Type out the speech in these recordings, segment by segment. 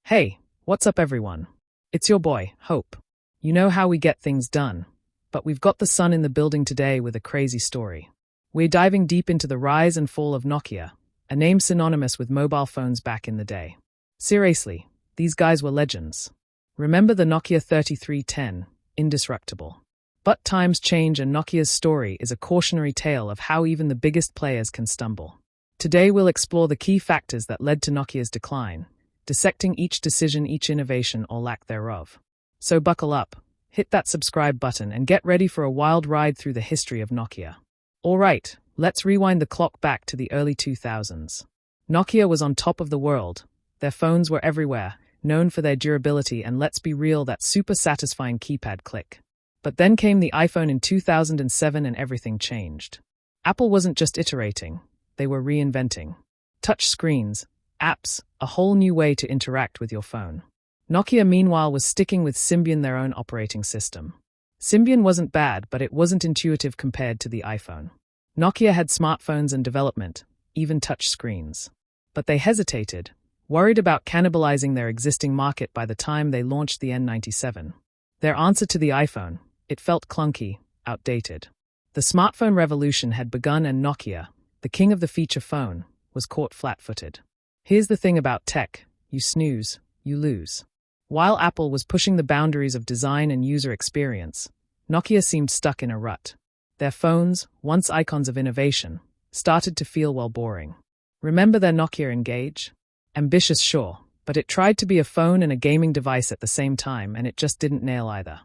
Hey, what's up everyone? It's your boy, Hope. You know how we get things done, but we've got the sun in the building today with a crazy story. We're diving deep into the rise and fall of Nokia, a name synonymous with mobile phones back in the day. Seriously, these guys were legends. Remember the Nokia 3310, indestructible. But times change and Nokia's story is a cautionary tale of how even the biggest players can stumble. Today we'll explore the key factors that led to Nokia's decline, dissecting each decision, each innovation, or lack thereof. So buckle up, hit that subscribe button, and get ready for a wild ride through the history of Nokia. Alright, let's rewind the clock back to the early 2000s. Nokia was on top of the world. Their phones were everywhere, known for their durability and, let's be real, that super satisfying keypad click. But then came the iPhone in 2007 and everything changed. Apple wasn't just iterating, they were reinventing. Touch screens, apps, a whole new way to interact with your phone. Nokia, meanwhile, was sticking with Symbian, their own operating system. Symbian wasn't bad, but it wasn't intuitive compared to the iPhone. Nokia had smartphones and development, even touch screens. But they hesitated, worried about cannibalizing their existing market by the time they launched the N97. Their answer to the iPhone, it felt clunky, outdated. The smartphone revolution had begun and Nokia, the king of the feature phone, was caught flat-footed. Here's the thing about tech: you snooze, you lose. While Apple was pushing the boundaries of design and user experience, Nokia seemed stuck in a rut. Their phones, once icons of innovation, started to feel, well, boring. Remember their Nokia Engage? Ambitious, sure, but it tried to be a phone and a gaming device at the same time, and it just didn't nail either.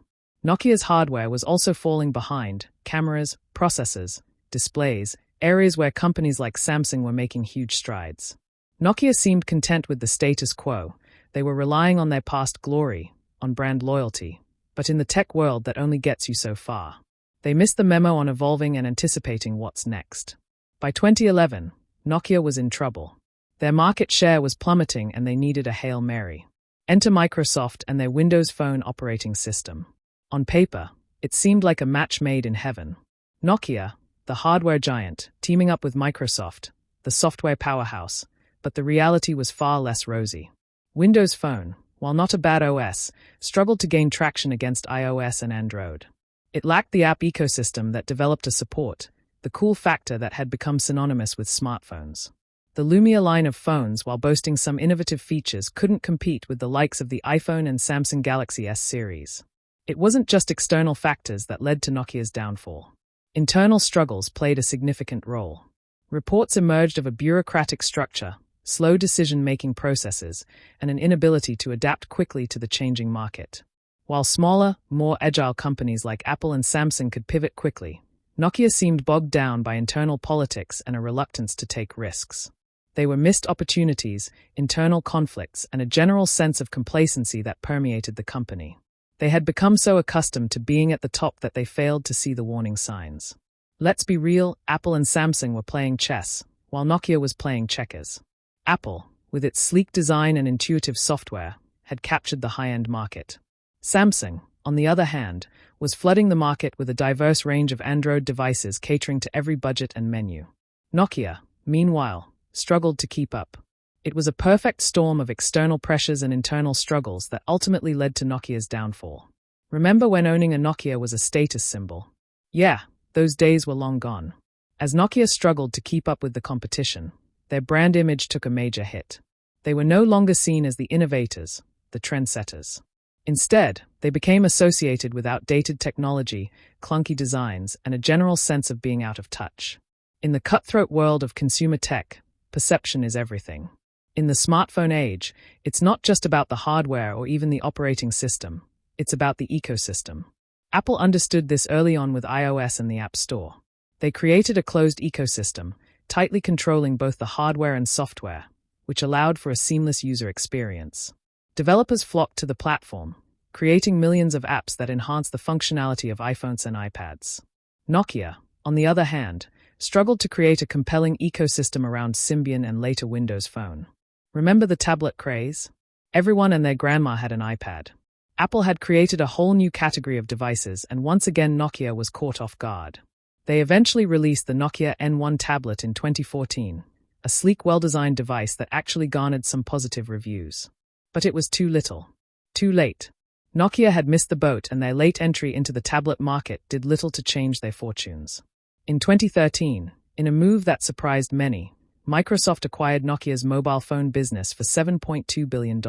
Nokia's hardware was also falling behind: cameras, processors, displays, areas where companies like Samsung were making huge strides. Nokia seemed content with the status quo. They were relying on their past glory, on brand loyalty. But in the tech world, that only gets you so far. They missed the memo on evolving and anticipating what's next. By 2011, Nokia was in trouble. Their market share was plummeting and they needed a Hail Mary. Enter Microsoft and their Windows Phone operating system. On paper, it seemed like a match made in heaven. Nokia, the hardware giant, teaming up with Microsoft, the software powerhouse. But the reality was far less rosy. Windows Phone, while not a bad OS, struggled to gain traction against iOS and Android. It lacked the app ecosystem that developed to support the cool factor that had become synonymous with smartphones. The Lumia line of phones, while boasting some innovative features, couldn't compete with the likes of the iPhone and Samsung Galaxy S series. It wasn't just external factors that led to Nokia's downfall. Internal struggles played a significant role. Reports emerged of a bureaucratic structure, slow decision-making processes, and an inability to adapt quickly to the changing market. While smaller, more agile companies like Apple and Samsung could pivot quickly, Nokia seemed bogged down by internal politics and a reluctance to take risks. They were missed opportunities, internal conflicts, and a general sense of complacency that permeated the company. They had become so accustomed to being at the top that they failed to see the warning signs. Let's be real, Apple and Samsung were playing chess, while Nokia was playing checkers. Apple, with its sleek design and intuitive software, had captured the high-end market. Samsung, on the other hand, was flooding the market with a diverse range of Android devices catering to every budget and menu. Nokia, meanwhile, struggled to keep up. It was a perfect storm of external pressures and internal struggles that ultimately led to Nokia's downfall. Remember when owning a Nokia was a status symbol? Yeah, those days were long gone. As Nokia struggled to keep up with the competition, their brand image took a major hit. They were no longer seen as the innovators, the trendsetters. Instead, they became associated with outdated technology, clunky designs, and a general sense of being out of touch. In the cutthroat world of consumer tech, perception is everything. In the smartphone age, it's not just about the hardware or even the operating system. It's about the ecosystem. Apple understood this early on with iOS and the App Store. They created a closed ecosystem, tightly controlling both the hardware and software, which allowed for a seamless user experience. Developers flocked to the platform, creating millions of apps that enhance the functionality of iPhones and iPads. Nokia, on the other hand, struggled to create a compelling ecosystem around Symbian and later Windows Phone. Remember the tablet craze? Everyone and their grandma had an iPad. Apple had created a whole new category of devices, and once again Nokia was caught off guard. They eventually released the Nokia N1 tablet in 2014, a sleek, well-designed device that actually garnered some positive reviews. But it was too little. Too late. Nokia had missed the boat, and their late entry into the tablet market did little to change their fortunes. In 2013, in a move that surprised many, Microsoft acquired Nokia's mobile phone business for $7.2 billion.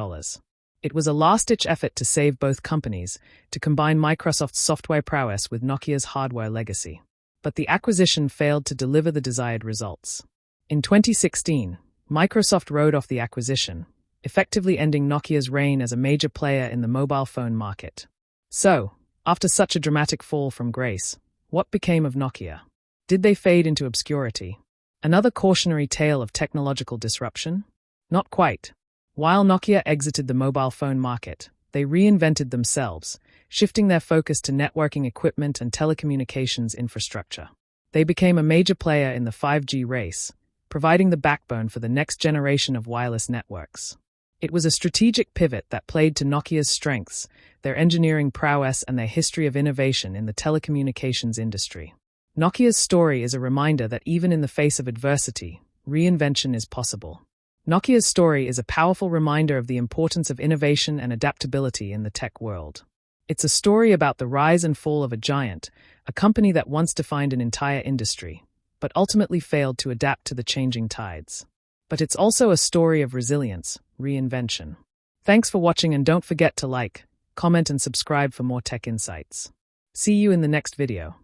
It was a last-ditch effort to save both companies, to combine Microsoft's software prowess with Nokia's hardware legacy. But the acquisition failed to deliver the desired results. In 2016, Microsoft wrote off the acquisition, effectively ending Nokia's reign as a major player in the mobile phone market. So, after such a dramatic fall from grace, what became of Nokia? Did they fade into obscurity? Another cautionary tale of technological disruption? Not quite. While Nokia exited the mobile phone market, they reinvented themselves, shifting their focus to networking equipment and telecommunications infrastructure. They became a major player in the 5G race, providing the backbone for the next generation of wireless networks. It was a strategic pivot that played to Nokia's strengths, their engineering prowess, and their history of innovation in the telecommunications industry. Nokia's story is a reminder that even in the face of adversity, reinvention is possible. Nokia's story is a powerful reminder of the importance of innovation and adaptability in the tech world. It's a story about the rise and fall of a giant, a company that once defined an entire industry, but ultimately failed to adapt to the changing tides. But it's also a story of resilience, reinvention. Thanks for watching, and don't forget to like, comment, and subscribe for more tech insights. See you in the next video.